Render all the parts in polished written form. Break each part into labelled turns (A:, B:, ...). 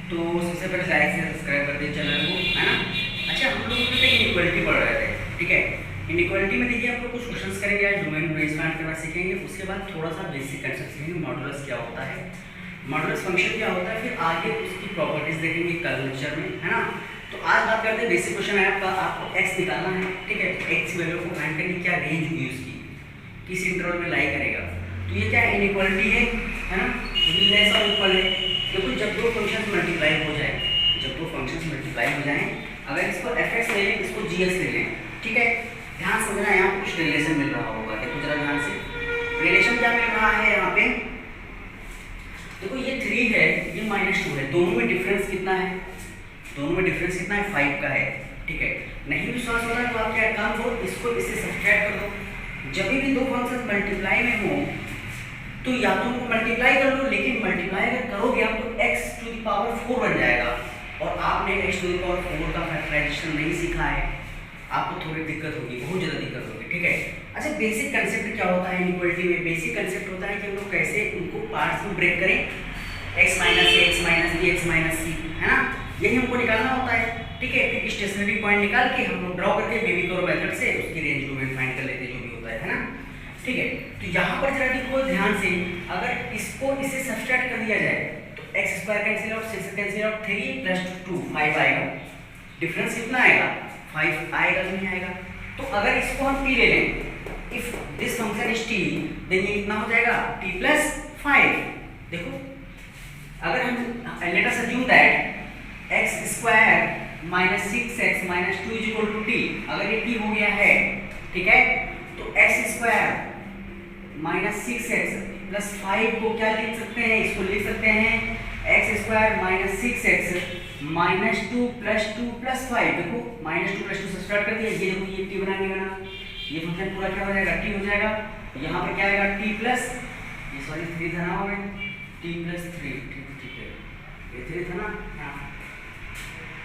A: तो सबसे पहले लाइक से सब्सक्राइब कर दीजिए चैनल को, है ना। अच्छा, हम लोग इनइक्वालिटी पढ़ रहे थे, ठीक है। इनइक्वालिटी में देखिए आपको कुछ क्वेश्चंस करेंगे, आज डोमेन एक्सपैंड करना सीखेंगे। उसके बाद थोड़ा सा बेसिक कंसेप्ट सीखेंगे, मॉडुलस क्या होता है, मॉडुलस फंक्शन क्या होता है, फिर आगे उसकी प्रॉपर्टीज देखेंगे कल लेक्चर में, है ना। तो आज बात करते हैं बेसिक क्वेश्चन है आपका, आपको एक्स निकालना है, ठीक है। एक्स वैल्यू को फाइंड करनी, क्या रेंज होगी उसकी, किस इंटरवल में लाई करेगा। तो ये क्या इनइक्वालिटी है ना, लेस और इक्वल है। देखो जब दो फंक्शंस मल्टीप्लाई हो जाए, जब दो फंक्शंस मल्टीप्लाई हो जाएं, अगर इसको एफ ले लें, इसको जी ले लें, ठीक है। ध्यान समझना, यहाँ कुछ रिलेशन मिल रहा होगा, देखो जरा ध्यान से। रिलेशन क्या मिल रहा है यहाँ पे, देखो ये 3 है, ये -2 है, दोनों में डिफरेंस कितना है, दोनों में डिफरेंस कितना है, 5 का है, ठीक है। नहीं विश्वास हो रहा तो आप क्या काम करो, इसको इससे सब्ट्रैक्ट कर दो। जब भी दो फंक्शंस मल्टीप्लाई में हो तो या तो उनको मल्टीप्लाई कर लो, लेकिन मल्टीप्लाई अगर करोगे आप तो x⁴ बन जाएगा, और आपने x⁴ का फैक्टराइजेशन नहीं सीखा है, आपको थोड़ी दिक्कत होगी, बहुत ज़्यादा दिक्कत होगी, ठीक है। अच्छा, बेसिक कंसेप्ट क्या होता है इनइक्वालिटी में, बेसिक कंसेप्ट होता है कि हम लोग कैसे उनको पार्ट्स में ब्रेक करें, x - a, x - b, x - c, है ना, यही हमको निकालना होता है, ठीक है। फिर स्टेशनरी पॉइंट निकाल के हम लोग ड्रॉ करके बेबी करो मेथड से उसकी रेंज को फाइंड कर लेते हैं, जो भी होता है ना, ठीक है। तो यहाँ पर जरा देखो ध्यान से, अगर इसको इसे सब्सट्रैक्ट कर दिया जाए तो x² cancel out, 6 cancel out, 3 + 2 5 आएगा, डिफरेंस कितना आएगा, 5 आएगा, नहीं आएगा। तो अगर इसको हम p ले लें, if this function is t, then ये कितना हो जाएगा t + 5। देखो अगर हम let us assume that x² - 6x - 2 = t, अगर ये t हो गया है, ठीक है, तो x² - 6x + 5 को क्या लिख सकते हैं, इसको लिख सकते हैं x² - 6x - 2 + 2 + 5। देखो -2 + 2 से स्टार्ट कर दिया, ये देखो ये t बना, ये फंक्शन पूरा क्या हो जाएगा, t हो जाएगा। यहाँ पे क्या आएगा, t प्लस, ये सॉरी 3 था ना, होगा t + 3, ठीक है, ये 3 था ना, हाँ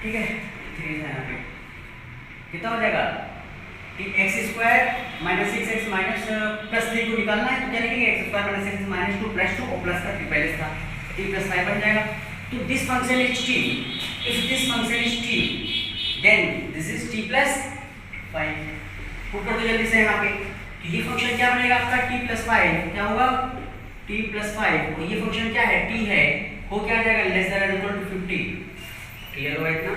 A: ठीक है, 3 था यहाँ पे, कितना हो जाएगा, x² - 6x + 3 को निकालना है, तो क्या लिखेंगे, x² - 6x - 2 + 2 और प्लस का पहले था, t + 5 बन जाएगा। तो this function is t, if this function is t, then this is t + 5। Put कर दो जल्दी से यहाँ पे, तो ये फंक्शन क्या बनेगा आपका, t + 5, क्या होगा, t + 5, और ये फंक्शन क्या है, t है, हो क्या जाएगा, <50। क्लियर होगा इतना।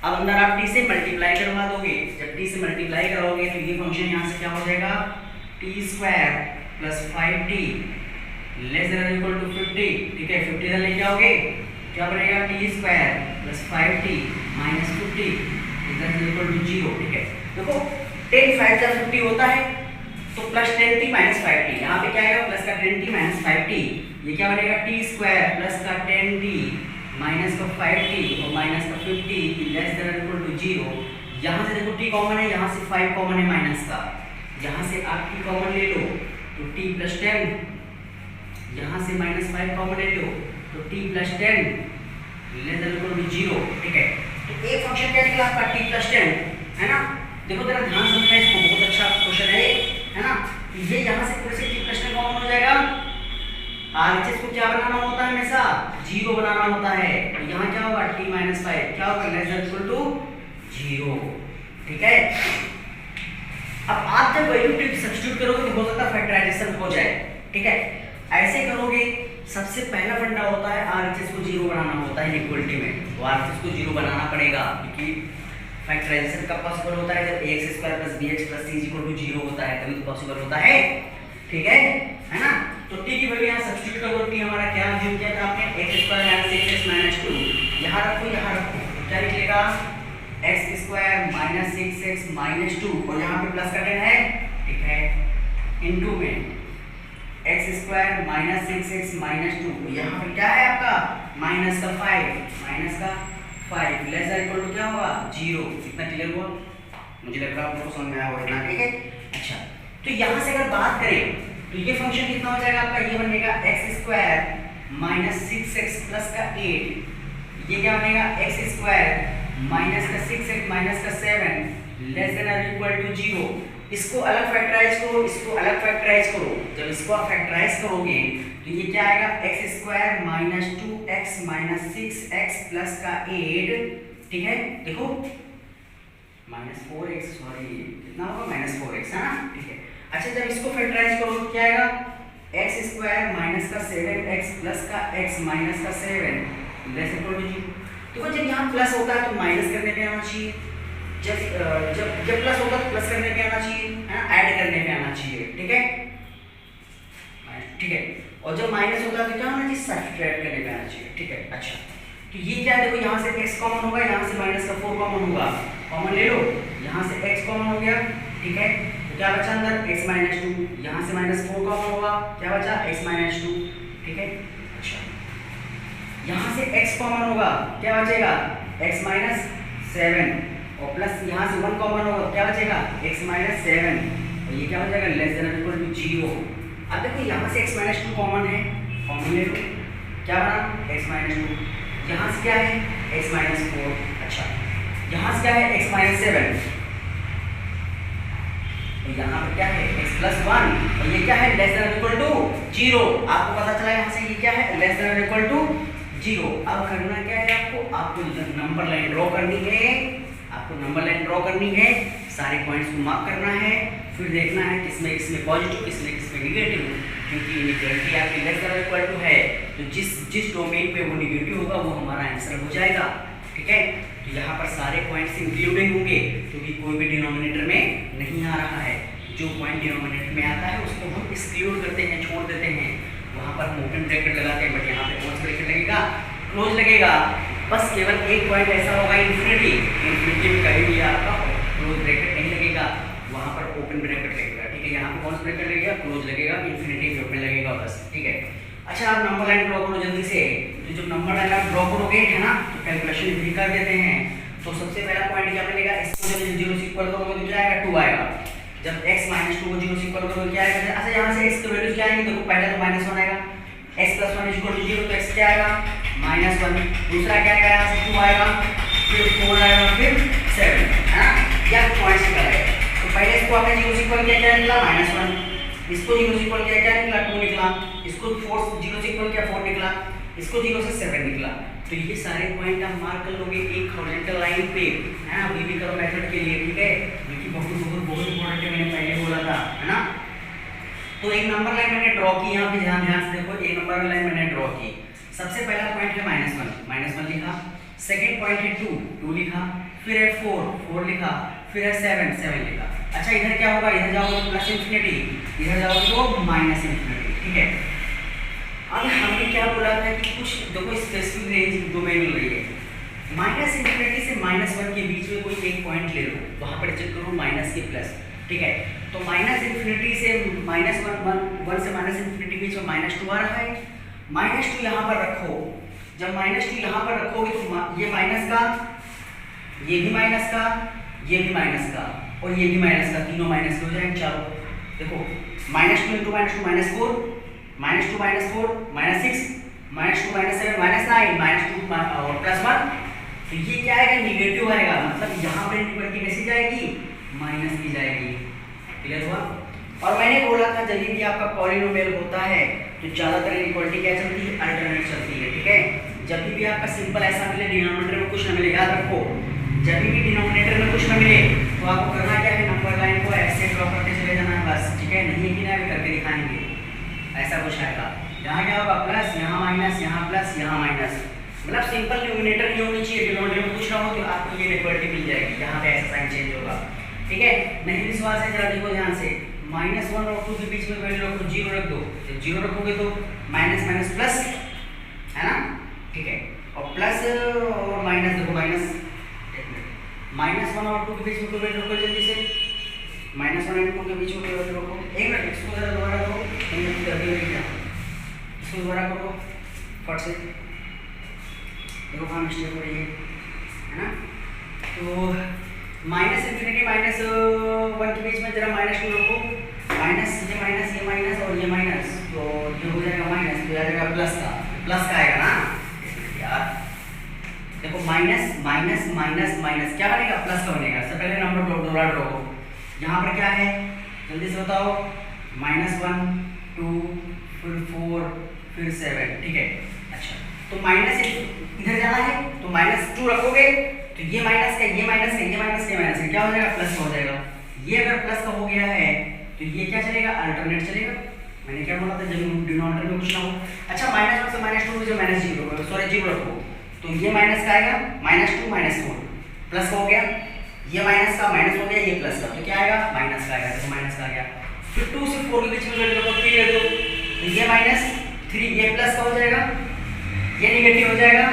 A: अब अंदर आप t से मल्टीप्लाई करवा दोगे, जब t से मल्टीप्लाई करोगे तो ये फंक्शन यहाँ से क्या हो जाएगा, t² + 5t <50, ठीक है। 50 इधर लेके आओगे, क्या बनेगा, t² + 5t - 50 = 0, ठीक है। देखो 10 5 का 50 होता है, तो +10t - 5t, यहाँ पे क्या आएगा, प्लस का 10t - 5t, ये क्या बनेगा, t² + का 10t माइनस का 5t और माइनस का 50 <= 0। यहाँ से देखो t कॉमन है, यहाँ से 5 कॉमन है माइनस का, यहाँ से आप t कॉमन ले लो तो t + 10, यहाँ से -5 कॉमन ले लो तो t + 10 <= 0, ठीक है। तो एक फंक्शन क्या निकला आपका, t + 10, है ना। देखो जरा ध्यान समझना इसको, बहुत अच्छा क्वेश्चन है ना। ये यहाँ से पूरे से t + 10 कॉमन हो जाएगा, RHS को क्या बनाना होता है, हमेशा 0 बनाना होता है, तो यहाँ क्या होगा, t - 5 क्या होगा, <= 0, ठीक है। अब आप जब वैल्यू टी सब्स्टिट्यूट करोगे तो हो सकता है फैक्टराइजेशन हो जाए, ठीक है। ऐसे करोगे, सबसे पहला फंडा होता है RHS को 0 बनाना होता है इक्वलिटी में, तो RHS को 0 बनाना पड़ेगा, क्योंकि फैक्टराइजेशन कब पॉसिबल होता है, जब ax² + bx + c = 0 होता है, तभी तो पॉसिबल होता है, ठीक है ना। तो t की वैल्यू यहाँ सब्स्टिट्यूट करो, t हमारा क्या अज्यूम किया था आपने, x² - 6x - 2, यहाँ रखो, यहाँ रखो, क्या निकलेगा, x² - 6x - 2, और यहाँ पे प्लस का 10 है, ठीक है, इनटू में x² - 6x - 2, यहाँ पे क्या है आपका, माइनस का 5 <= क्या होगा, 0। इतना क्लियर हुआ, मुझे लग रहा है आपको समझ में आया होगा इतना, ठीक है। अच्छा, तो यहाँ से अगर बात करें तो ये फंक्शन कितना हो जाएगा आपका, ये बनेगा x² - 6x + का 8, ये क्या बनेगा, x² - का 6x - का 7 <= 0। इसको अलग फैक्टराइज करो, इसको अलग फैक्टराइज करो। जब इसको आप फैक्टराइज करोगे तो ये क्या आएगा, x square minus 2x minus 6x plus का 8, ठीक है। देखो माइनस 4x, सॉरी कितना होगा, माइनस 4x है ना, ठीक है। अच्छा जब इसको फैक्टराइज करो तो क्या आएगा, एक्स स्क्वायर माइनस का 7x प्लस का x माइनस का 7 लेस इक्वल टू 0। देखो जब यहाँ प्लस होता है तो माइनस करने पे आना चाहिए, जब जब जब प्लस होता है तो प्लस करने पे आना चाहिए, है ना, ऐड करने पे आना चाहिए, ठीक है, ठीक है। और जब माइनस होता है तो क्या होना चाहिए, सब्ट्रैक्ट करने पे आना चाहिए, ठीक है। अच्छा तो ये क्या है, देखो यहाँ से x कॉमन होगा, यहाँ से माइनस का 4 कॉमन होगा, कॉमन ले लो, यहाँ से x कॉमन हो गया, ठीक है। तो क्या बचा अंदर, x माइनस 2, यहाँ से माइनस 4 कॉमन होगा, क्या बचा, x माइनस 2, ठीक है। अच्छा यहाँ से x कॉमन होगा, क्या बचेगा, x माइनस 7, और प्लस यहाँ से 1 कॉमन होगा, क्या बचेगा, x माइनस 7, और ये क्या हो जाएगा, लेस देन और इक्वल टू 0। अब देखो यहाँ से x माइनस 2 कॉमन है, कॉमन ले लो, क्या बना, x माइनस 2, यहाँ से क्या है, x माइनस 4, अच्छा यहाँ से क्या है, x माइनस 7, तो यहाँ पर क्या है, x प्लस 1, और ये क्या है, लेस देन और इक्वल टू 0। आपको पता चला यहाँ से ये क्या है, लेस देन और इक्वल टू 0। अब करना क्या है, आपको नंबर लाइन ड्रॉ करनी है, आपको नंबर लाइन ड्रॉ करनी है, सारे पॉइंट्स को मार्क करना है, फिर देखना है किसमें किसमें पॉजिटिव, किसमें निगेटिव, क्योंकि इनइक्वालिटी आपकी लेस देन और इक्वल टू है, तो जिस डोमेन पे वो निगेटिव होगा वो हमारा आंसर हो जाएगा, ठीक है। तो यहाँ पर सारे पॉइंट्स इंक्लूडेड होंगे, क्योंकि कोई भी डिनोमिनेटर में नहीं आ रहा है, जो पॉइंट डिनोमिनेटर में आता है उसको हम एक्सक्लूड करते हैं, छोड़ देते हैं, वहाँ पर हम ओपन ब्रैकेट लगाते हैं, बट यहाँ पे क्लोज ब्रैकेट लगेगा, क्लोज लगेगा, बस केवल एक पॉइंट ऐसा होगा, इन्फिनिटी में कहीं भी आपका क्लोज ब्रैकेट नहीं लगेगा, वहाँ पर ओपन ब्रैकेट लगेगा, ठीक है। यहाँ पे कौन सा ब्रैकेट लगेगा, क्लोज लगेगा, इन्फिनिटी में ओपन लगेगा, बस, ठीक है। अच्छा आप नंबर लाइन ड्रॉ करो जल्दी से, तो जब नंबर लाइन आप ड्रॉ करोगे, है ना, तो कैलकुलेशन भी कर देते हैं। तो सबसे पहला पॉइंट क्या मिलेगा, इसको जब 0 से इक्वल करोगे तो क्या आएगा, 2 आएगा। जब x माइनस 2 को 0 से इक्वल करोगे क्या आएगा, अच्छा यहाँ से x की वैल्यूज क्या आएंगी, देखो पहला तो माइनस 1 आएगा, x प्लस 1 इक्वल टू 0, तो x क्या आएगा, माइनस 1, दूसरा क्या आएगा, यहाँ से 2 आएगा, फिर 4 आएगा, फिर 7, है ना, या पॉइंट्स निकलेगा। तो पहले इसको आपने 0 से इक्वल किया, क्या निकला, माइनस 1, इसको 0 से इक्वल किया, क्या निकला, 2 निकला, इसको 0 से इक्वल किया, 4 निकला, इसको 0 से 7 निकला। तो ये सारे पॉइंट आप मार्क कर लोगे एक हॉरिजॉन्टल लाइन पे, है ना, वीवी कर्व मेथड के लिए, ठीक है, क्योंकि बहुत इंपॉर्टेंट है, मैंने पहले बोला था, है ना। तो एक नंबर लाइन मैंने ड्रॉ की, यहाँ पे ध्यान से देखो, एक नंबर लाइन मैंने ड्रॉ की। सबसे पहला पॉइंट है -1 लिखा, सेकंड पॉइंट है 2 लिखा, फिर है 4 लिखा, फिर है 7 लिखा। अच्छा इधर क्या होगा, इधर जाओगे तो प्लस इंफिनिटी, इधर जाओगे तो माइनस इंफिनिटी, ठीक है। अब हमने क्या बोला था कि कुछ देखो स्पेसिफिक रेंज डोमेन मिल रही है, माइनस इंफिनिटी से -1 के बीच में कोई एक पॉइंट ले लो, वहाँ पर चेक करो माइनस के प्लस, ठीक है। तो माइनस इंफिनिटी से -1 से माइनस इंफिनिटी बीच में -2 आ रहा है, -2 यहाँ पर रखो। जब -2 यहाँ पर रखोगे तो ये माइनस का, ये भी माइनस का, ये भी माइनस का, और ये भी माइनस का, तीनों माइनस के हो जाएंगे। चलो देखो -2 × -2 -4, -2 -4 -6, -2 -7 -9 -2 और +1, तो ये क्या आएगा, निगेटिव आएगा, मतलब यहाँ पर इनइक्वालिटी कैसी जाएगी, माइनस की जाएगी। क्लियर हुआ। और मैंने बोला था जब भी आपका पॉलिनोमियल होता है तो ज़्यादातर इनइक्वालिटी क्या चलती है, अल्टरनेट चलती है, ठीक है। जब भी आपका सिंपल ऐसा मिले, डिनोमिनेटर में कुछ ना मिले, याद रखो, जब भी डिनोमिनेटर में कुछ ना मिले तो आपको करना क्या है, नंबर लाइन को ऐसे ड्रॉ करते चले जाना है बस, ठीक है। नहीं कि ना भी करके दिखाएंगे, ऐसा कुछ आएगा, यहाँ क्या होगा, प्लस, यहाँ माइनस, यहाँ प्लस, यहाँ माइनस, मतलब सिंपल न्यूमिनेटर ही होनी चाहिए, डिनोमिनेटर में कुछ ना हो तो आपको ये इनइक्वालिटी मिल जाएगी, यहाँ पे ऐसा साइन चेंज होगा, ठीक है। नहीं विश्वास है जरा देखो ध्यान से, -1 और 2 के बीच में वैल्यू रखो, 0 रख दो, जब 0 रखोगे तो माइनस माइनस प्लस, है ना, ठीक है। और प्लस और माइनस, देखो माइनस, -1 और 2 के बीच में कोई वैल्यू रखो जल्दी से, -1 और 2 के बीच में कोई वैल्यू रखो, एक मिनट इसको जरा दोबारा करो, इसको दोबारा करो फट से, देखो कहाँ मिस्टेक हो रही है ना। तो माइनस इंफिनिटी -1 के बीच में जरा -2 रखो, माइनस ये माइनस और ये माइनस, तो ये हो जाएगा माइनस, तो आ जाएगा प्लस का आएगा ना यार। देखो माइनस माइनस माइनस माइनस क्या बनेगा, प्लस का बनेगा। सबसे पहले नंबर दोबारा ड्रॉ करो, यहाँ पर क्या है जल्दी से बताओ, -1 2 फिर 4 फिर 7, ठीक है। अच्छा तो माइनस इधर जाना है तो -2 रखोगे तो ये माइनस का ये माइनस का ये माइनस का माइनस का क्या हो जाएगा, प्लस हो जाएगा। ये अगर प्लस का हो गया है तो ये क्या चलेगा, अल्टरनेट चलेगा। मैंने क्या बोला था, जब डिनोमिनेटर में कुछ ना हो। अच्छा -1 से -2 जो -0 सॉरी 0 रखो तो ये माइनस का आएगा, -2 -4 प्लस का हो गया, ये माइनस का माइनस हो गया, ये प्लस का तो क्या आएगा, माइनस का आएगा, तो माइनस का आ गया। फिर 2 से 4 के बीच में वैल्यू रखो 3 ले दो तो ये -3 ये प्लस का हो जाएगा, ये नेगेटिव हो जाएगा,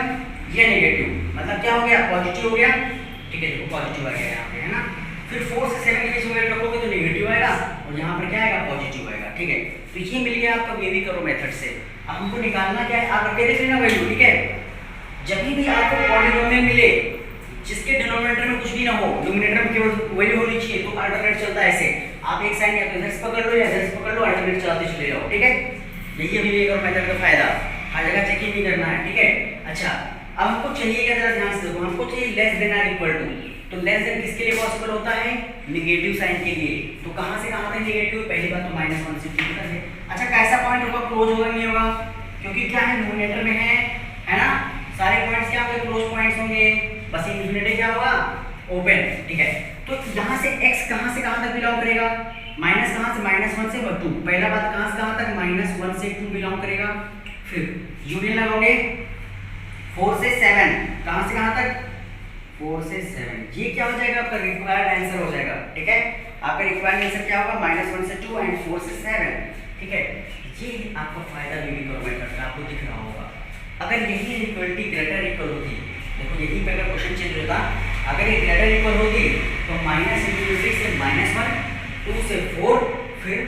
A: ये नेगेटिव, मतलब क्या हो गया, पॉजिटिव हो गया, ठीक है। देखो पॉजिटिव आ गया यहाँ पे, है ना। फिर 4 से 7 के बीच में वैल्यू रखोगे तो नेगेटिव आएगा और यहाँ पर क्या आएगा, पॉजिटिव आएगा, ठीक है। तो ये मिल गया आपका बेबी करो मेथड से। अब हमको निकालना क्या है, आप रखे देख लेना वैल्यू, ठीक है। जब भी आपको पॉलीनोमियल मिले जिसके डिनोमिनेटर में कुछ भी ना हो, डिनोमिनेटर में केवल वैल्यू होनी चाहिए, तो अल्टरनेट चलता है ऐसे, आप एक साइन या तो इधर से पकड़ लो या इधर से पकड़ लो, अल्टरनेट चलाते चले जाओ, ठीक है। यही अभी बेबी करो मेथड का फायदा, हर जगह चेक नहीं करना है, ठीक है। अच्छा अब हमको चाहिए क्या, जरा ध्यान से देखो, हमको चाहिए लेस देन और इक्वल टू। तो लेस देन किसके लिए पॉसिबल होता है, नेगेटिव साइन के लिए। तो कहां से कहां तक नेगेटिव, पहली बात तो -1 से 2 तक है। अच्छा कैसा पॉइंट होगा, क्लोज होगा नहीं होगा, क्योंकि क्या है न्यूमरेटर में है ना, सारे पॉइंट्स क्या होंगे, क्लोज पॉइंट्स होंगे, बस इन्फिनिटी क्या होगा, ओपन, ठीक है। तो यहाँ से x कहां से कहां तक बिलोंग करेगा, माइनस कहां से, -1 से 2, पहला बात कहां से कहां तक, -1 से 2 बिलोंग करेगा। फिर यूनियन लगाओगे 4 से 7, कहां से कहां तक, 4 से 7, ये क्या हो जाएगा, आपका रिक्वायर्ड आंसर हो जाएगा, ठीक है। आपका रिक्वायर्ड आंसर क्या होगा, -1 से 2 एंड 4 से 7, ठीक है। ये आपका फायदा बेबी करो मेथड का आपको दिख रहा होगा। अगर यही इक्वलिटी ग्रेटर इक्वल होती, देखो यही पे अगर क्वेश्चन चेंज होता, अगर ये ग्रेटर इक्वल होती तो -∞ से -1, 2 से 4 फिर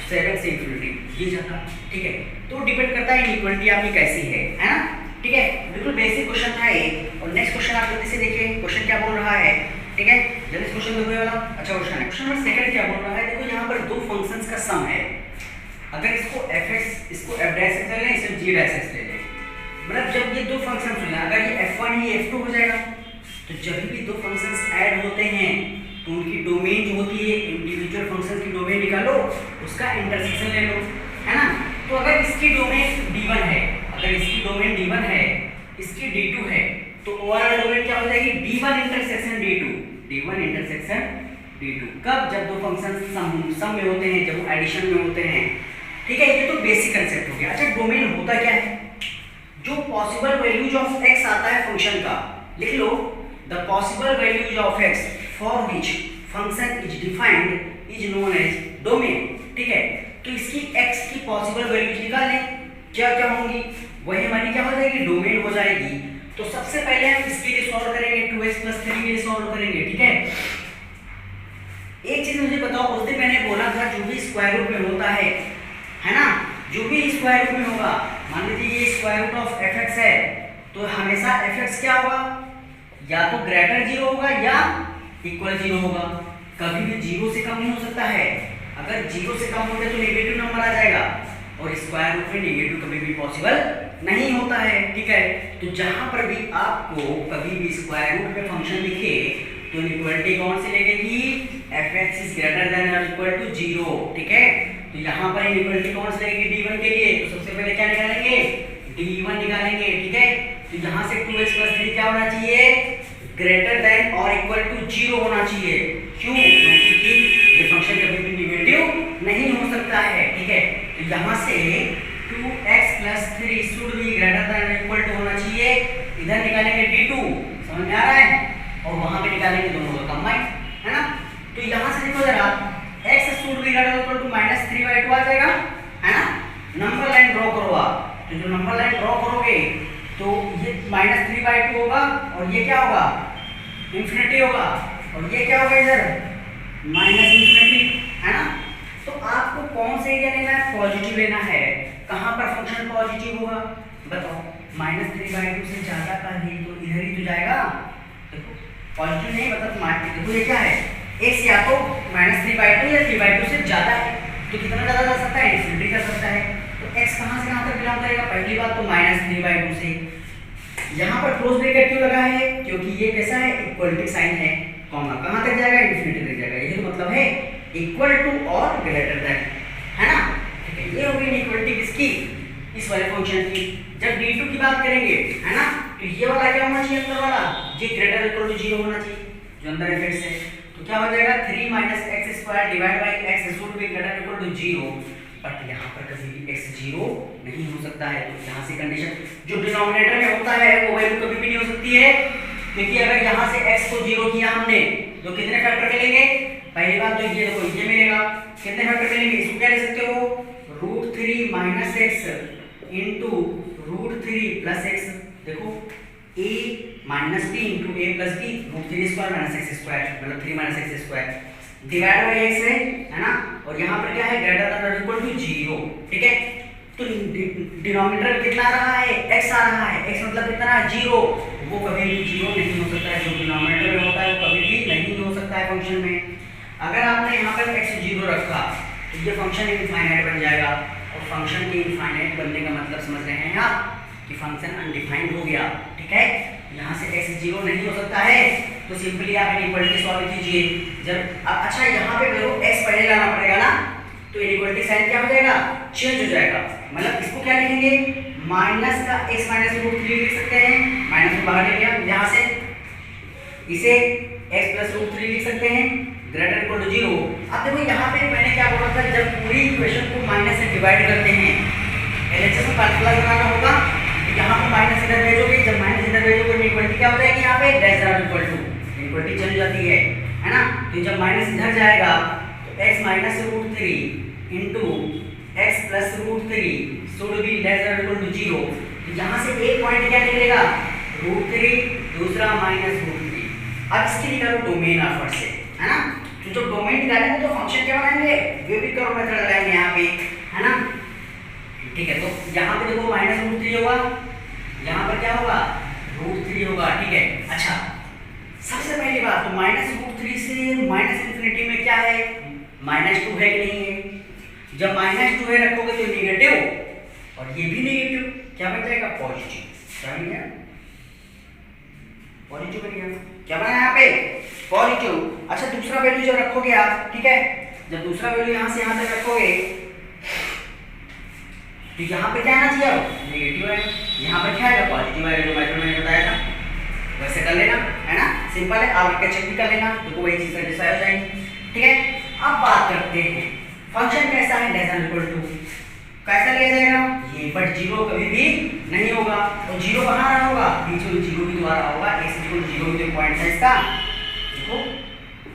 A: 7 से इन्फिनिटी ये जाता, ठीक है। तो डिपेंड करता है इक्वलिटी आपकी कैसी है ना, ठीक है। बिल्कुल बेसिक क्वेश्चन था ये। और नेक्स्ट क्वेश्चन आप जल्दी से देखिए, क्वेश्चन क्या बोल रहा है, ठीक है। जल्दी क्वेश्चन देखो वाला अच्छा क्वेश्चन है। क्वेश्चन नंबर सेकंड क्या बोल रहा है, देखो यहाँ पर दो फंक्शंस का सम है। अगर इसको fx इसको f' ले लें, इसे g' ले लें, मतलब जब ये दो फंक्शंस हो जाए, अगर ये f1 है ये f2 हो जाएगा, तो जब भी दो फंक्शंस ऐड होते हैं तो उनकी डोमेन जो होती है, इंडिविजुअल फंक्शन की डोमेन निकालो, उसका इंटरसेक्शन ले लो, है ना। तो अगर इसकी डोमेन d1 है, अगर इसकी डोमेन d1 है, इसकी d2 है, तो ओवरऑल डोमेन क्या हो जाएगी, d1 intersection d2, d1 intersection d2। कब, जब दो फंक्शंस सम में होते हैं, जब वो एडिशन में होते हैं, ठीक है। ये तो बेसिक कंसेप्ट हो गया। अच्छा डोमेन होता क्या है, जो पॉसिबल वैल्यूज ऑफ x आता है फंक्शन का, लिख लो, the possible values of x for which function is defined is known as domain, ठीक है। तो इसकी x की पॉसिबल वैल्यूज निकाल लें, क्या क्या होंगी, वही हमारी क्या हो जाएगी, डोमेन हो जाएगी। तो सबसे पहले हम इसके लिए सॉल्व करेंगे, 2x + 3 के लिए सॉल्व करेंगे, ठीक है। एक चीज मुझे बताओ, उस दिन मैंने बोला था जो भी स्क्वायर रूट में होता है ना, जो भी स्क्वायर रूट में होगा, मान लीजिए ये स्क्वायर रूट ऑफ fx है, तो हमेशा fx क्या होगा, या तो ग्रेटर 0 होगा या इक्वल 0 होगा, कभी भी 0 से कम नहीं हो सकता है। अगर 0 से कम हो गया तो नेगेटिव नंबर आ जाएगा, और स्क्वायर रूट में नेगेटिव कभी भी पॉसिबल नहीं होता है, ठीक है। तो जहां पर भी आपको कभी भी स्क्वायर रूट में फंक्शन दिखे तो इक्वलिटी कौन से लगेगी, fx इज ग्रेटर देन और इक्वल टू 0, ठीक है। तो यहाँ पर इक्वलिटी कौन से लगेगी, d1 के लिए, तो सबसे पहले क्या निकालेंगे, d1 निकालेंगे, ठीक है। तो यहाँ से 2x + 3 क्या होना चाहिए, ग्रेटर देन और इक्वल टू 0 होना चाहिए। क्यों, क्योंकि ये फंक्शन कभी भी नेगेटिव नहीं हो सकता है, ठीक है। तो यहाँ से 2x + 3 should be greater than और इक्वल टू होना चाहिए। इधर निकालेंगे d2, समझ में आ रहा है, और वहां पे निकालेंगे दोनों का कंबाइन, है ना। तो यहाँ से देखो जरा, x should be greater equal to -3/2 आ जाएगा, है ना। नंबर लाइन ड्रॉ करो आप, तो जो नंबर लाइन ड्रॉ करोगे तो ये -3/2 होगा, और ये क्या होगा, इंफिनिटी होगा, और ये क्या होगा इधर -∞, है ना। तो आपको कौन से एरिया लेना है, पॉजिटिव लेना है। कहां पर फंक्शन पॉजिटिव होगा, बताओ, -3/2 से ज्यादा का ही तो इधर ही तो जाएगा। देखो पॉजिटिव नहीं मतलब, देखो ये क्या है, x या तो -3/2 या 3/2 से ज्यादा है, तो कितना ज्यादा जा सकता है, इन्फिनिटी कर सकता है। तो x कहां से कहां तक बिलोंग करेगा, पहली बात तो -3/2 से। यहाँ पर क्लोज ब्रैकेट क्यों लगा है, क्योंकि ये कैसा है, इक्वलिटी साइन है, कॉमा कहां तक जाएगा, इन्फिनिटी तक जाएगा, यही तो मतलब है। इक्वल टू और ग्रेटर देन, है ना, ठीक है। ये हो गई इनइक्वालिटी किसकी, इस वाले फंक्शन की। जब d2 की बात करेंगे, है ना, तो ये वाला क्या होना चाहिए, अंदर वाला ये ग्रेटर इक्वल टू 0 होना चाहिए, जो अंदर है फिर से। तो क्या हो जाएगा 3 - x² divide by x should be greater equal to 0, but यहाँ पर कभी भी x 0 नहीं हो सकता है। तो यहाँ से कंडीशन जो डिनोमिनेटर में होता है वो वैल्यू कभी भी नहीं हो सकती है, क्योंकि अगर यहाँ से x को 0 किया हमने तो कितने फैक्टर मिलेंगे, पहली बात तो ये देखो ये मिलेगा, कितने फैक्टर मिलेंगे, इसको क्या ले सकते हो √3 - x इनटू √3 + x, देखो a - b into a + b √3² - x² मतलब 3 - x² डिवाइड बाय x है ना, और यहाँ पर क्या है ग्रेटर देन और इक्वल टू 0, ठीक है। तो डिनोमिनेटर में कितना आ रहा है, x आ रहा है, x मतलब कितना है 0, वो कभी भी 0 नहीं हो सकता है, जो डिनोमिनेटर में होता है वो कभी भी नहीं हो सकता है फंक्शन में। अगर आपने यहाँ पर x 0 रखा तो ये फंक्शन इनफाइनाइट बन जाएगा, और फंक्शन के इनफाइनाइट बनने का मतलब समझ रहे हैं आप कि फंक्शन अनडिफाइंड हो गया, ठीक है। यहाँ से x 0 नहीं हो सकता है, तो सिंपली आप इनइक्वालिटी सॉल्व कीजिए। जब अच्छा यहाँ पे देखो x पहले लाना पड़ेगा ना, तो इनइक्वालिटी साइन क्या हो जाएगा, चेंज हो जाएगा, मतलब इसको क्या लिखेंगे माइनस का x - √3 लिख सकते हैं, माइनस को बाहर ले लिया, यहाँ से इसे x + √3 लिख सकते हैं ग्रेटर इक्वल टू 0। अब देखो यहाँ पे मैंने क्या बोला था, जब पूरी इक्वेशन को माइनस से डिवाइड करते हैं एलएचएस में फार्मूला लगाना होगा, तो यहाँ पर माइनस इधर भेजोगे, जब माइनस इधर भेजोगे इनइक्वालिटी क्या हो जाएगी, यहाँ पे less than equal to inequality चल जाती है ना। तो जब माइनस इधर जाएगा तो x - √3 into x + √3 should be less than equal to 0। तो यहाँ से एक पॉइंट क्या निकलेगा √3, दूसरा -√3। अब इसके निकालो डोमेन ऑफ से, है ना, तो जो डोमेन निकालेंगे तो फंक्शन क्या बनाएंगे, वेव कर्व मेथड लगाएंगे यहाँ पे, है ना, ठीक है। तो यहाँ पे देखो -√3 होगा, यहाँ पर क्या होगा √3 होगा, ठीक है। अच्छा सबसे पहली बात तो -√3 से -∞ में क्या है, -2 है कि नहीं है, जब -2 है रखोगे तो नेगेटिव, और ये भी नेगेटिव, क्या बन जाएगा पॉजिटिव, क्या बन गया पॉजिटिव बन गया, क्या बना यहाँ पे पॉजिटिव। अच्छा दूसरा वैल्यू जब रखोगे आप, ठीक है, जब दूसरा वैल्यू यहाँ से यहाँ तक रखोगे तो यहाँ पे क्या आना चाहिए, अब नेगेटिव है, यहाँ पर क्या आएगा पॉजिटिव आएगा, जो मैंने बताया था वैसे कर लेना, है ना, सिंपल है, आप चेक भी कर लेना तो वही चीज सेटिस्फाई हो जाएगी, ठीक है। अब बात करते हैं फंक्शन कैसा है, लेस देन इक्वल टू कैसा लिया जाएगा ये, बट 0 कभी भी नहीं होगा, और 0 कहाँ रहा होगा, बीच में 0 भी दोबारा होगा, x = 0 भी तो पॉइंट है इसका, देखो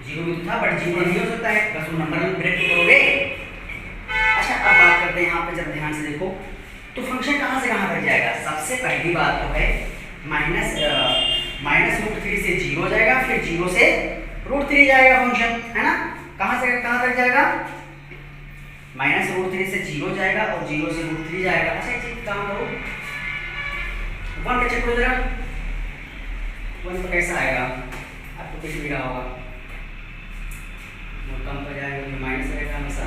A: 0 भी तो था बट 0 नहीं हो सकता है, बस वो नंबर में ब्रेक करोगे। अच्छा अब बात करते हैं यहाँ पे, जब ध्यान से देखो तो फंक्शन कहाँ से कहाँ तक जाएगा। सबसे पहली बात तो है -√3 से 0 जाएगा, फिर 0 से √3 जाएगा फंक्शन, है ना, कहाँ से कहाँ तक जाएगा, -√3 से 0 जाएगा और 0 से √3 जाएगा। अच्छा एक चीज काम करो, 1 का चेक करो जरा, 1 पर कैसा आएगा, आपको कुछ भी रहा होगा, वो कम पर जाएगा तो माइनस रहेगा हमेशा,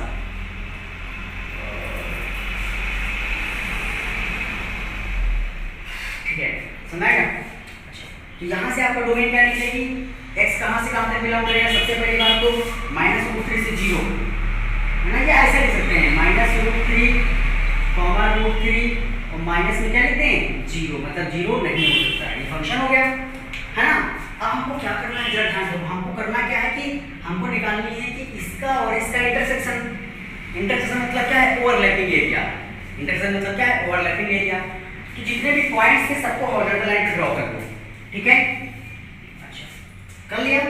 A: ठीक है, समझाएगा। अच्छा तो यहाँ से आपका डोमेन क्या निकलेगी, x कहाँ से कहाँ तक बिलोंग करेगा, सबसे पहली बात तो -√3 से 0, है ना, ये ऐसे लिख सकते हैं -√3, √3 और माइनस में क्या लिखते हैं 0, मतलब 0 नहीं हो सकता, ये फंक्शन हो गया, है ना। अब हमको क्या करना है, जरा ध्यान दो, हमको करना क्या है कि हमको निकालनी है कि इसका और इसका इंटरसेक्शन, इंटरसेक्शन मतलब क्या है, ओवरलैपिंग एरिया, इंटरसेक्शन मतलब क्या है, ओवरलैपिंग एरिया। तो जितने भी पॉइंट्स थे सबको हॉरिजॉन्टल लाइन ड्रॉ कर दो, ठीक है। अच्छा कर लिया,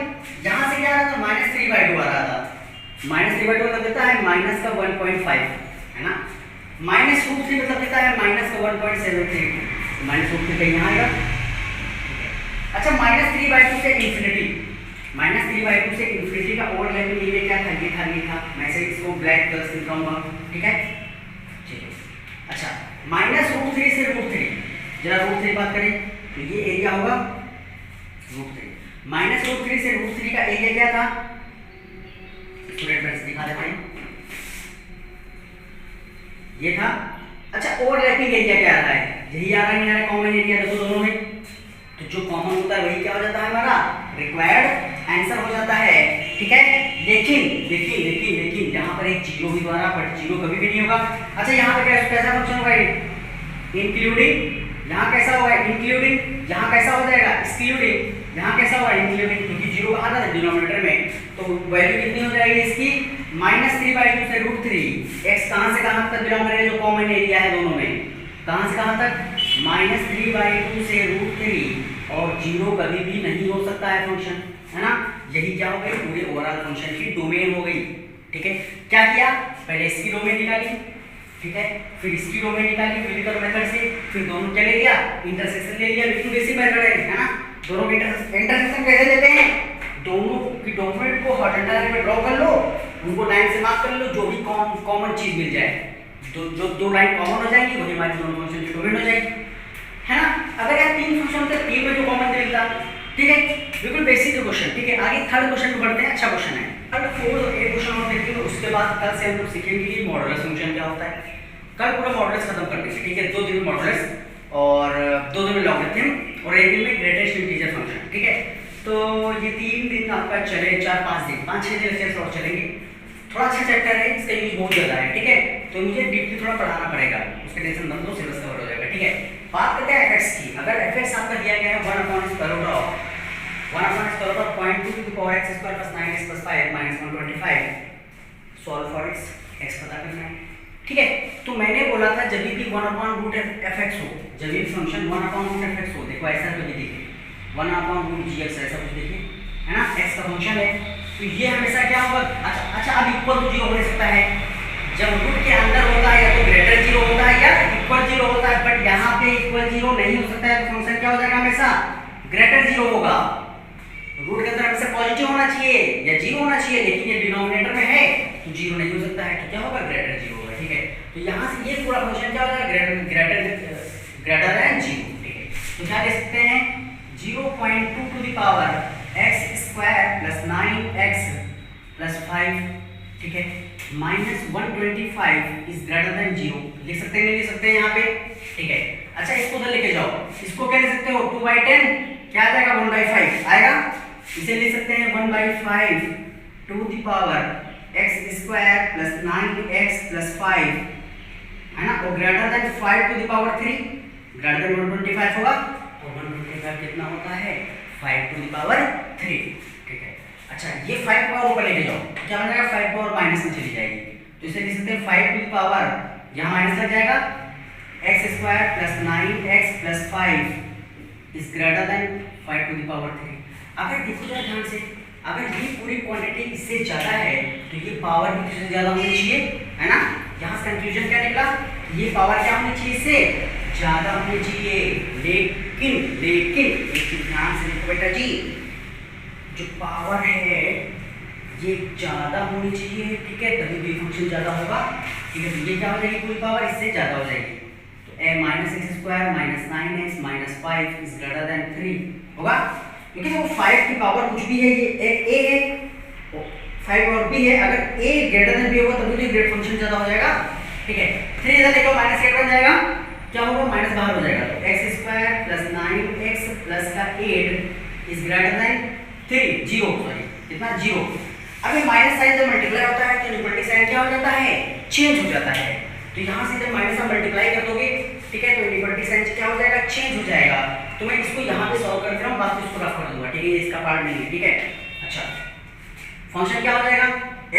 A: यहाँ से क्या आ रहा था -3/2 आ रहा था, -3/2 मतलब देता है माइनस का 1.5, है ना, -√3 मतलब देता है माइनस का 1.73, -√3 कहीं यहाँ आएगा। अच्छा -3/2 से इन्फिनिटी, -3/2 से इन्फिनिटी का ओवरलैपिंग एरिया क्या था, ये था, मैं से इसको ब्लैक कलर से लिखाऊंगा, ठीक है, ठीक है। अच्छा -√3 से √3, जरा √3 बात करें तो ये एरिया होगा √3, -√3 से √3 का एरिया क्या था, स्टूडेंट फ्रेंड्स दिखा देते हैं, ये था। अच्छा ओवरलैपिंग एरिया क्या आ रहा है, यही आ रहा है, यहाँ कॉमन एरिया देखो दोनों में, तो जो कॉमन होता है वही क्या हो जाता है हमारा रिक्वायर्ड आंसर हो जाता है, ठीक है। लेकिन लेकिन यहाँ पर एक जीरो भी द्वारा, बट जीरो कभी भी नहीं होगा। अच्छा यहाँ पर कैसा फंक्शन होगा, इंक्लूडिंग, यहाँ कैसा होगा इंक्लूडिंग, यहाँ कैसा हो जाएगा एक्सक्लूडिंग, यहाँ कैसा होगा इंक्लूडिंग, क्योंकि जीरो कहा था डिनोमिनेटर में, तो वैल्यू कितनी हो जाएगी इसकी -3/2 से √3। x कहाँ से कहाँ तक बिलोंग करेगा, जो कॉमन एरिया है दोनों में, कहाँ से कहाँ तक, -3/2 से √3, और जीरो कभी भी नहीं हो सकता है फंक्शन, है ना। यही क्या हो गई, पूरे ओवरऑल फंक्शन की डोमेन हो गई। ठीक है, क्या किया, पहले इसकी डोमेन निकाली, ठीक है, फिर इसकी डोमेन निकाली फिजिकल मेथड से, फिर दोनों क्या ले लिया, इंटरसेक्शन ले लिया, बिल्कुल बेसिक मेथड है ना। दोनों के इंटरसेक्शन कैसे लेते हैं, दोनों की डोमेन को हॉरिजॉन्टल में ड्रॉ कर लो, उनको लाइन से मार्क कर लो, जो भी कॉमन चीज मिल जाए, जो दो लाइन कॉमन हो जाएगी वही हमारी दोनों फंक्शन की डोमेन हो जाएगी, है ना। अगर यार तीन फंक्शन होते, तीन में जो कॉमन मिलता, ठीक है, बिल्कुल बेसिक क्वेश्चन। ठीक है, आगे थर्ड क्वेश्चन में बढ़ते हैं, अच्छा क्वेश्चन है। थर्ड फोर्थ एक क्वेश्चन और देखिए, उसके बाद कल से हम लोग सीखेंगे कि मॉडुलस फंक्शन क्या होता है। कल पूरा मॉडुलस खत्म कर देंगे, ठीक है, 2 दिन में मॉडुलस और 2 दिन में लॉगरिथम और 1 दिन में ग्रेटेस्ट इंटीजर फंक्शन। ठीक है, तो ये 3 दिन आपका चले, 4-5 दिन, 5-6 दिन लेक्चर्स और चलेंगे। थोड़ा अच्छा चैप्टर है, इसका यूज बहुत ज़्यादा है, ठीक है, तो मुझे डीपली थोड़ा पढ़ाना पड़ेगा, उसके टेंशन मत लो, सिलेबस कवर हो जाएगा। ठीक है, बात करते हैं एफएक्स की। अगर एफएक्स आपका दिया गया है 1/√0.2 x² + 9x + 5 - 125, solve for x पता करना है। ठीक है, तो मैंने बोला था जब भी 1/√fx हो, जब भी फंक्शन 1/√fx हो, देखो ऐसा कभी देखिए 1/√gx ऐसा कुछ देखिए, है ना, x का फंक्शन है, तो ये हमेशा क्या होगा, अच्छा अब इक्वल टू 0 हो सकता है, जब रूट के अंदर होता है या तो ग्रेटर 0 होता है या इक्वल 0 होता है, बट यहाँ पे इक्वल 0 नहीं हो सकता है, तो फंक्शन क्या हो जाएगा, हमेशा ग्रेटर 0 होगा। रूट के अंदर हमेशा पॉजिटिव होना चाहिए या 0 होना चाहिए, लेकिन ये डिनोमिनेटर में है तो 0 नहीं हो सकता है, तो क्या होगा, ग्रेटर 0 होगा। ठीक है, तो यहाँ से ये पूरा फंक्शन क्या हो जाएगा, ग्रेटर देन 0। ठीक है, तो क्या ले सकते हैं, 0.2 to the power x² + 9x + 5, ठीक है, -125 इज ग्रेटर देन 0। लिख सकते हैं, नहीं लिख सकते हैं यहाँ पे। ठीक है, अच्छा इसको उधर लेके जाओ, इसको क्या लिख सकते हो, 2/10 क्या आ जाएगा, 1/5 आएगा। इसे लिख सकते हैं 1/5 to the power x² + 9x + 5, है ना, और greater than 5 to the power 3, greater than 125 होगा, और 125 कितना होता है, 5 टू द पावर 3। ठीक है, अच्छा ये 5 पावर ऊपर लेके जाओ, क्या बन जाएगा, 5 पावर माइनस में चली जाएगी, तो इसे लिख सकते हैं 5 टू द पावर, यहाँ माइनस लग जाएगा, x² + 9x + 5 is greater than 5 to the power 3। अगर देखो जरा ध्यान से, अगर ये पूरी क्वांटिटी इससे ज्यादा है तो ये पावर भी इससे ज्यादा होनी चाहिए, है ना। यहाँ से कंक्लूजन क्या निकला, ये पावर क्या होनी चाहिए, इससे ज्यादा होनी चाहिए, लेकिन एक चीज ध्यान से देखो बेटा जी, जो पावर है ये ज्यादा होनी चाहिए, ठीक है, तभी भी फंक्शन ज्यादा होगा। ठीक है, तो ये क्या हो जाएगी, पूरी पावर इससे ज्यादा हो जाएगी, तो -x² - 9x - 5 is greater then 3 होगा, क्योंकि वो 5 की पावर कुछ भी है, ये a है, 5 और b है, अगर a ग्रेटर देन b होगा तभी तो ग्रेट फंक्शन ज्यादा हो जाएगा। ठीक है, 3 इधर लेके -8 बन जाएगा, क्या होगा, माइनस बाहर हो जाएगा, तो x² + 9x + 8 is greater then 3 0, sorry कितना 0। अब ये माइनस साइन जब मल्टीप्लाई होता है तो इक्वलिटी साइन क्या हो जाता है, चेंज हो जाता है, तो यहाँ से जब माइनस आप मल्टीप्लाई कर दोगे, ठीक है, तो इक्वलिटी साइन क्या हो जाएगा, चेंज हो जाएगा। तो मैं इसको यहाँ पे सॉल्व करते रहूँ, बाकी इसको रफ कर दूंगा, ठीक है, इसका पार्ट नहीं है। ठीक है, अच्छा फंक्शन क्या हो जाएगा,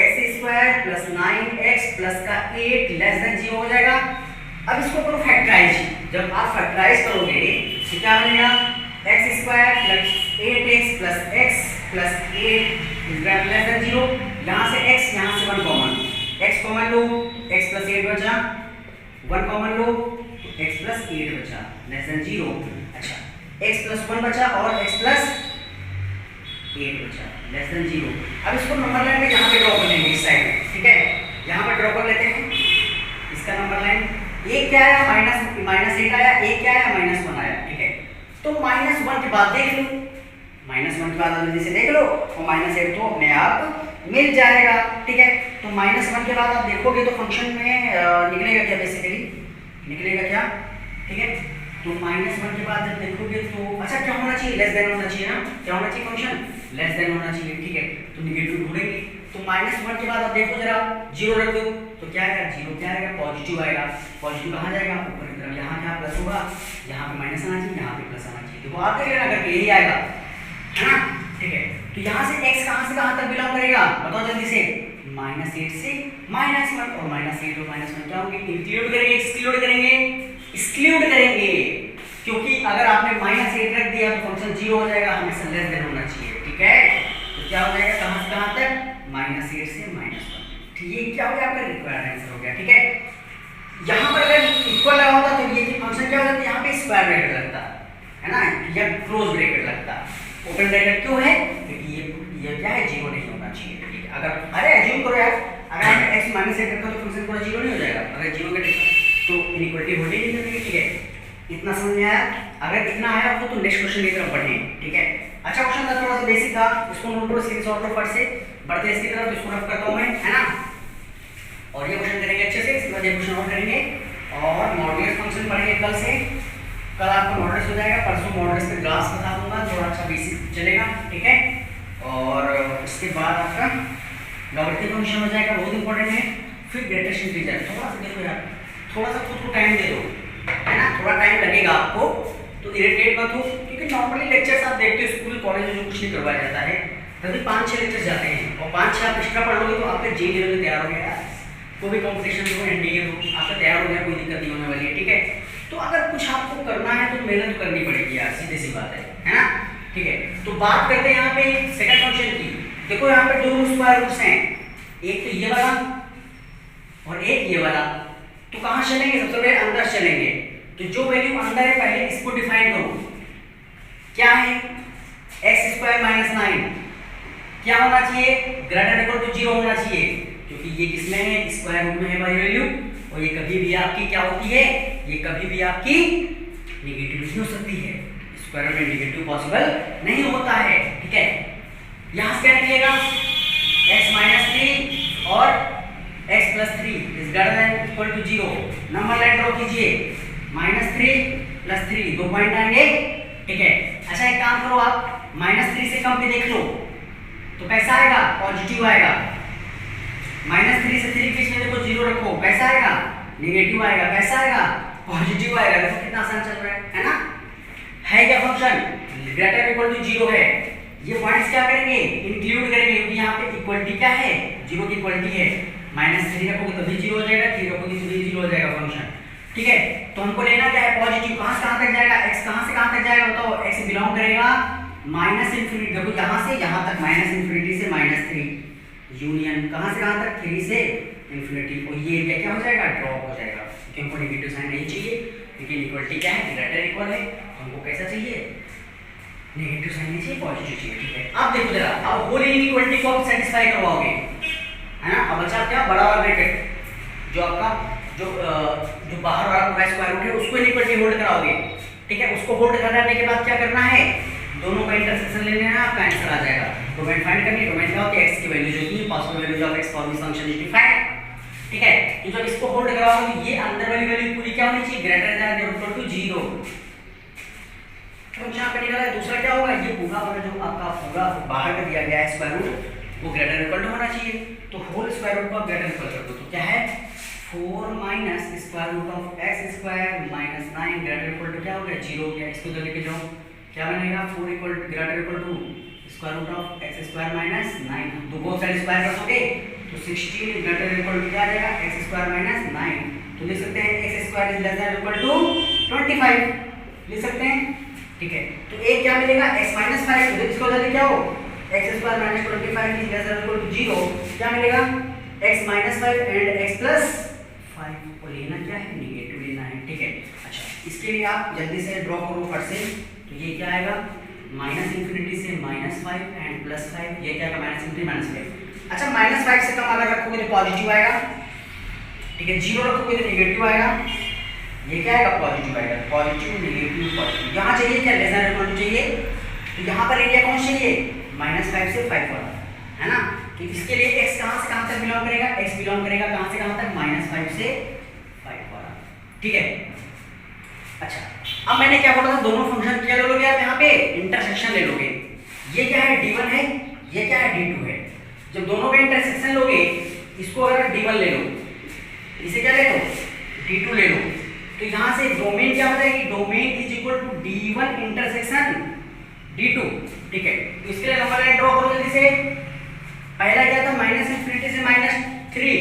A: x² + 9x + 8 < 0 हो जाएगा। अब इसको करो फैक्टराइज, जब आप फैक्टराइज करोगे तो क्या बनेगा, x² + 8x + x + 8 < 0। यहाँ से x, यहाँ से 1 कॉमन, x कॉमन लो, x + 8 बचा, 1 कॉमन लो, x + 8 बचा, < 0। अच्छा x + 1 बचा और x + 8 बचा, < 0। अब इसको नंबर लाइन में यहाँ पे ड्रॉ कर लेंगे इस साइड में, ठीक है, यहाँ पर ड्रॉ कर लेते हैं इसका नंबर लाइन। a क्या आया, -8 आया, a क्या आया, -1 आया। ठीक है, तो -1 के बाद देख लो, -1 के बाद जल्दी से देख लो, और -8 तो अपने आप मिल जाएगा। ठीक है, तो -1 के बाद आप देखोगे तो फंक्शन में निकलेगा क्या, बेसिकली निकलेगा क्या, ठीक है, तो -1 के बाद जब देखोगे तो अच्छा क्या होना चाहिए, लेस देन होना चाहिए ना, क्या होना चाहिए, फंक्शन लेस देन होना चाहिए। ठीक है, तो निगेटिव ढूंढेंगे, तो -1 के बाद अब देखो जरा 0 रख दो तो क्या आएगा, 0 क्या आएगा, पॉजिटिव आएगा। पॉजिटिव कहाँ जाएगा, ऊपर की तरफ। यहाँ क्या प्लस होगा, यहाँ पे माइनस आना चाहिए, यहाँ पे प्लस आना चाहिए। देखो आप देख लेना करके यही आएगा, है ना, ठीक है। तो यहाँ से x कहाँ से कहाँ तक बिलोंग करेगा, बताओ जल्दी से, -8 से -1, और -8 और -1 क्या होंगे, इंक्लूड करेंगे, एक्सक्लूड करेंगे, एक्सक्लूड करेंगे, क्योंकि अगर आपने -8 रख दिया तो फंक्शन 0 हो जाएगा, हमेशा लेस देन होना चाहिए, ठीक है। तो क्या हो जाएगा, कहाँ से कहाँ तक, -8 से -1, ठीक है। क्या हो गया, आपका रिक्वायर्ड आंसर हो गया, ठीक है। यहाँ पर अगर इक्वल लगा होता तो ये फंक्शन क्या हो जाता, यहाँ पे स्क्वायर ब्रैकेट लगता है ना, या क्लोज ब्रैकेट लगता। ओपन ब्रैकेट क्यों है, क्योंकि ये क्या है, 0 नहीं होना चाहिए, ठीक है। अगर अरे एज्यूम करो यार, अगर आपने x -8 रखा तो फंक्शन पूरा 0 नहीं हो जाएगा, अगर 0 के तो इनइक्वालिटी होल्ड ही नहीं करेगी, ठीक है। इतना समझ में आया, अगर इतना आया हो तो नेक्स्ट क्वेश्चन की तरफ बढ़े, ठीक है। अच्छा क्वेश्चन था, थोड़ा सा बेसिक था, इसको नोट करो, सीरीज ऑफ फट से बढ़ते हैं इसकी तरफ, तो इसको रफ करता हूं मैं, है ना। और ये क्वेश्चन करेंगे अच्छे से, इसके बाद ये क्वेश्चन और करेंगे, और मॉडुलस फंक्शन पढ़ेंगे कल से। कल आपका मॉडुलस हो जाएगा, परसों मॉडुलस पे ग्राफ बता दूंगा, थोड़ा अच्छा बेसिक चलेगा, ठीक है। और इसके बाद आपका लॉगरिथमिक फंक्शन हो जाएगा, बहुत इंपॉर्टेंट है। फिर ग्रेटेस्ट इंटीजर, थोड़ा सा देखो यार, थोड़ा सा खुद को टाइम दे दो, है ना, थोड़ा टाइम लगेगा आपको, तो इरिटेट मत हो, क्योंकि नॉर्मली लेक्चर्स आप देखते हो स्कूल कॉलेज में जो कुछ नहीं करवाया जाता है, तभी 5-6 लेक्चर्स जाते हैं, और 5-6 आप एक्स्ट्रा पढ़ लोगे तो आपका जे लेवल में तैयार हो गया, कोई भी कंपटीशन हो, एनडीए हो, आपका तैयार हो गया, कोई दिक्कत नहीं होने वाली है, ठीक है। तो अगर कुछ आपको करना है तो मेहनत करनी पड़ेगी यार, सीधी सी बात है ना, ठीक है। तो बात करते हैं यहाँ पे सेकंड फंक्शन की। देखो यहाँ पे दो स्क्वायर रूट्स हैं, एक तो ये वाला और एक ये वाला, तो कहाँ चलेंगे, सबसे पहले अंदर चलेंगे। तो जो वैल्यू अंदर है पहले इसको डिफाइन करो, क्या है, x² - 9 क्या होना चाहिए, ग्रेटर इक्वल टू 0 होना चाहिए, क्योंकि ये किसमें है, स्क्वायर रूट में है भाई वैल्यू, और ये कभी भी आपकी क्या होती है, ये कभी भी आपकी नेगेटिव नहीं हो सकती है, स्क्वायर रूट में नेगेटिव पॉसिबल नहीं होता है, ठीक है। यहां से क्या निकलेगा, x - 3 और x + 3 is greater than equal to 0। Number line draw कीजिए, -3 + 3 दो पॉइंट आएंगे, ठीक है। अच्छा एक काम करो, आप -3 से कम पे देख लो तो कैसा आएगा, पॉजिटिव आएगा। -3 से 3 के बीच में देखो 0 रखो, कैसा आएगा, नेगेटिव आएगा, कैसा आएगा, पॉजिटिव आएगा। देखो कितना आसान चल रहा है ना, है क्या फंक्शन, ग्रेटर इक्वल टू 0 है। ये पॉइंट्स क्या करेंगे, इंक्लूड करेंगे, क्योंकि यहाँ पे इक्वलिटी क्या है, 0 की इक्वलिटी है। -3 रखोगे तभी 0 हो जाएगा, 3 रखोगे तो भी 0 हो जाएगा फंक्शन, ठीक है। तो हमको लेना क्या है, पॉजिटिव। कहां से कहां तक जाएगा, x कहां से कहां तक जाएगा बताओ, x बिलोंग करेगा -∞, देखो यहां से यहां तक, -∞ से -3 यूनियन कहां से कहां तक, 3 से ∞, और ये एरिया क्या हो जाएगा, ड्रॉप हो जाएगा, क्योंकि हमको नेगेटिव साइन नहीं चाहिए, क्योंकि इक्वलिटी क्या है, ग्रेटर इक्वल है, हमको कैसा चाहिए, नेगेटिव साइन नहीं चाहिए, पॉजिटिव चाहिए, ठीक है। अब देखो जरा, अब होल इनइक्वालिटी को आप सेटिस्फाई करवाओगे, है ना। अब बचा क्या, बड़ा वाला ब्रैकेट, जो आपका जो बाहर वाला पूरा स्क्वायर रूट है उसको इक्वलिटी होल्ड कराओगे, ठीक है। उसको होल्ड कराने के बाद क्या करना है, दोनों का इंटरसेक्शन ले लेना है, आपका आंसर आ जाएगा। डोमेन फाइंड करनी है, डोमेन क्या होती है, x की वैल्यू जो होती है, possible values of x for this function is defined, ठीक है। तो जब इसको होल्ड कराओगे तो ये अंदर वाली वैल्यू पूरी क्या होनी चाहिए, ग्रेटर देन और इक्वल टू 0। तो यहाँ पे निकला है, दूसरा क्या होगा, ये पूरा वाला जो आपका पूरा बाहर का दिया गया है स्क्वायर रूट, वो ग्रेटर इक्वल टू होना चाहिए। तो होल स्क्वायर रूट को ग्रेटर इक्वल कर दो, तो क्या है, 4 - square root of x² - 9 greater equal to क्या हो गया, 0 हो गया। इसको जल्दी लेके जाओ, क्या बनेगा, 4 equal greater equal to square root of x² - 9, तो बोथ साइड स्क्वायर कर दोगे तो 16 ग्रेटर इक्वल टू क्या आ जाएगा, x² - 9, तो लिख सकते हैं x² is less than equal to 25, लिख सकते हैं, ठीक है। तो एक क्या मिलेगा, x - 5, तो इसको जल्दी क्या हो, x² - 25 is less than equal to 0, क्या मिलेगा, x - 5 एंड x + 5, और लेना क्या है, नेगेटिव लेना है, ठीक है। अच्छा इसके लिए आप जल्दी से ड्रॉ करो फट से, तो ये क्या आएगा, -∞ से -5 एंड +5, ये क्या आएगा, -∞ -5। अच्छा -5 से कम अगर रखोगे तो पॉजिटिव आएगा, ठीक है। 0 रखोगे तो नेगेटिव आएगा, ये क्या आएगा, पॉजिटिव आएगा, पॉजिटिव नेगेटिव पॉजिटिव। यहाँ चाहिए क्या, लेस देन इक्वल टू चाहिए, तो यहाँ पर एरिया कौन चाहिए, -5 से 5 वाला, है ना। तो इसके लिए x कहां से कहां तक बिलोंग करेगा, x बिलोंग करेगा कहां से कहां तक, -5 से 5 वाला, ठीक है। अच्छा अब मैंने क्या बोला था, दोनों फंक्शन क्या ले लोगे आप, यहाँ पे इंटरसेक्शन ले लोगे। ये क्या है, d1 है, ये क्या है, d2 है। जब दोनों का इंटरसेक्शन लोगे, इसको अगर D1 ले लो, इसे क्या ले लो, D2 ले लो, तो यहाँ से डोमेन क्या हो जाएगी, domain is equal to D1 intersection D2, ठीक है। तो इसके लिए नंबर लाइन ड्रॉ करो जल्दी से। पहला क्या था, माइनस इंफिनिटी से -3,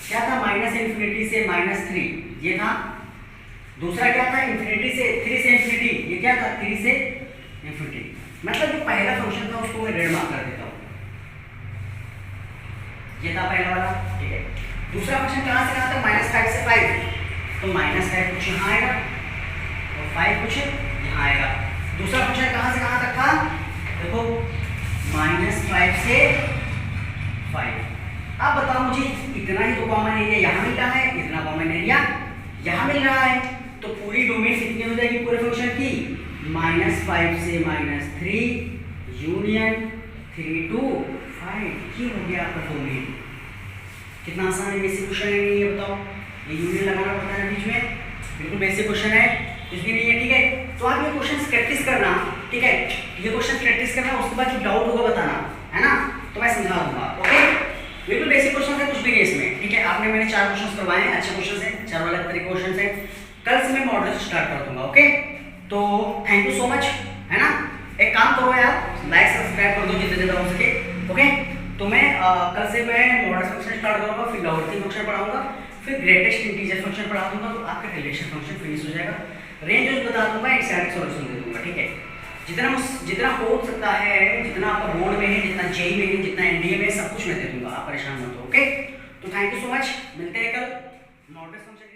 A: क्या था, माइनस इंफिनिटी से -3, ये था। दूसरा क्या था, इंफिनिटी से 3 से इंफिनिटी, ये क्या था, 3 से इंफिनिटी। मतलब जो पहला फंक्शन था उसको मैं रेड मार्क कर देता हूँ, ये था पहला वाला, ठीक है। दूसरा फंक्शन कहाँ से कहाँ था, -5 से 5, तो -5 कुछ यहाँ आएगा और 5 कुछ यहाँ आएगा। दूसरा फंक्शन कहाँ से कहाँ तक था, देखो -5 से 5। अब बताओ मुझे, इतना ही तो कॉमन एरिया यहाँ मिल रहा है, इतना कॉमन एरिया यहाँ मिल रहा है, तो पूरी डोमेन कितनी हो जाएगी पूरे फंक्शन की, -5 से -3 यूनियन 3 to 5, ये हो गया आपका डोमेन। कितना आसान है, बेसिक क्वेश्चन है ये, बताओ। ये यूनियन लगाना पड़ता है बीच में, बिल्कुल बेसिक क्वेश्चन है, कुछ भी नहीं है, ठीक है। तो आप ये क्वेश्चन प्रैक्टिस करना, ठीक है, ये क्वेश्चन प्रैक्टिस करना, उसके बाद जो डाउट होगा बताना, है ना, तो मैं समझा दूंगा, ओके। बिल्कुल बेसिक क्वेश्चन है, कुछ भी नहीं इसमें, ठीक है। आपने मैंने 4 क्वेश्चन करवाए हैं, अच्छे क्वेश्चन हैं, 4 अलग तरह के क्वेश्चन हैं। कल से मैं मॉडल स्टार्ट कर दूंगा, ओके। तो थैंक यू सो मच, है ना। एक काम करो यार, लाइक सब्सक्राइब कर दो जितने ज़्यादा हो सके, ओके। तो मैं कल से मैं मॉडल फंक्शन स्टार्ट करूँगा, फिर लॉगरिथम फंक्शन पढ़ाऊंगा, फिर ग्रेटेस्ट इंटीजर फंक्शन पढ़ा दूंगा, तो आपका रिलेशन फंक्शन फिनिश हो जाएगा। रेंज बता दूंगा, एक स्टैटिक सॉल्यूशन दे दूंगा, ठीक है। जितना हो सकता है, जितना आपका बोर्ड में है, जितना जेई में है, जितना एनडीए में, सब कुछ मैं दे दूंगा, आप परेशान मत हो, ओके। तो थैंक यू सो मच, मिलते हैं कल मॉडल फंक्शन।